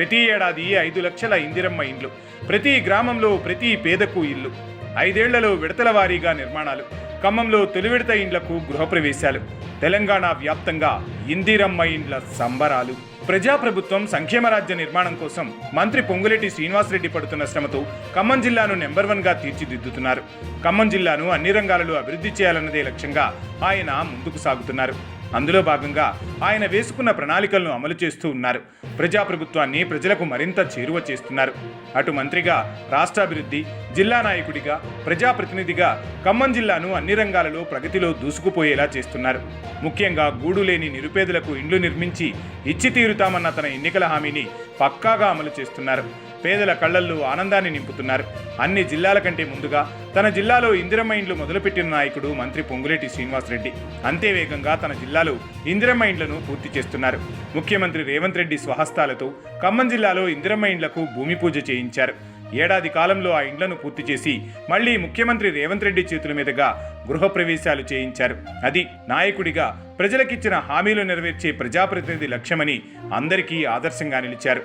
ప్రతి ఏడాది 5 లక్షల ఇందిరమ్మ ఇండ్లు, ప్రతి గ్రామంలో ప్రతి పేదకు ఇల్లు, 5 ఏళ్లలో విడతల వారీగా నిర్మాణాలు, ఖమ్మంలో తొలి విడత ఇండ్లకు గృహప్రవేశాలు, తెలంగాణ వ్యాప్తంగా ఇందిరమ్మ ఇండ్ల సంబరాలు. ప్రజాప్రభుత్వం సంక్షేమ రాజ్య నిర్మాణం కోసం మంత్రి పొంగులేటి శ్రీనివాసరెడ్డి పడుతున్న శ్రమతో ఖమ్మం జిల్లాను నెంబర్ 1గా తీర్చిదిద్దుతున్నారు. ఖమ్మం జిల్లాను అన్ని రంగాలలో అభివృద్ధి చేయాలన్నదే లక్ష్యంగా ఆయన ముందుకు సాగుతున్నారు. అందులో భాగంగా ఆయన వేసుకున్న ప్రణాళికలను అమలు చేస్తూ ఉన్నారు. ప్రజాప్రభుత్వాన్ని ప్రజలకు మరింత చేరువ చేస్తున్నారు. అటు మంత్రిగా, రాష్ట్రాభివృద్ధి, జిల్లా నాయకుడిగా, ప్రజాప్రతినిధిగా ఖమ్మం జిల్లాను అన్ని రంగాలలో ప్రగతిలో దూసుకుపోయేలా చేస్తున్నారు. ముఖ్యంగా గూడు లేని నిరుపేదలకు ఇండ్లు నిర్మించి ఇచ్చి తీరుతామన్న తన ఎన్నికల హామీని పక్కాగా అమలు చేస్తున్నారు. పేదల కళ్లల్లో ఆనందాన్ని నింపుతున్నారు. అన్ని జిల్లాల కంటే ముందుగా తన జిల్లాలో ఇందిరమ్మ ఇండ్లు మొదలుపెట్టిన నాయకుడు మంత్రి పొంగులేటి శ్రీనివాసరెడ్డి. అంతే వేగంగా తన జిల్లాలో ఇందిరమ్మ ఇండ్లను పూర్తి చేస్తున్నారు. ముఖ్యమంత్రి రేవంత్ రెడ్డి స్వహస్తాలతో ఖమ్మం జిల్లాలో ఇందిరమ్మ ఇండ్లకు భూమి పూజ చేయించారు. ఏడాది కాలంలో ఆ ఇండ్లను పూర్తి చేసి మళ్లీ ముఖ్యమంత్రి రేవంత్ రెడ్డి చేతుల మీదుగా గృహప్రవేశాలు చేయించారు. అది నాయకుడిగా ప్రజలకిచ్చిన హామీలు నెరవేర్చే ప్రజాప్రతినిధి లక్ష్యమని అందరికీ ఆదర్శంగా నిలిచారు.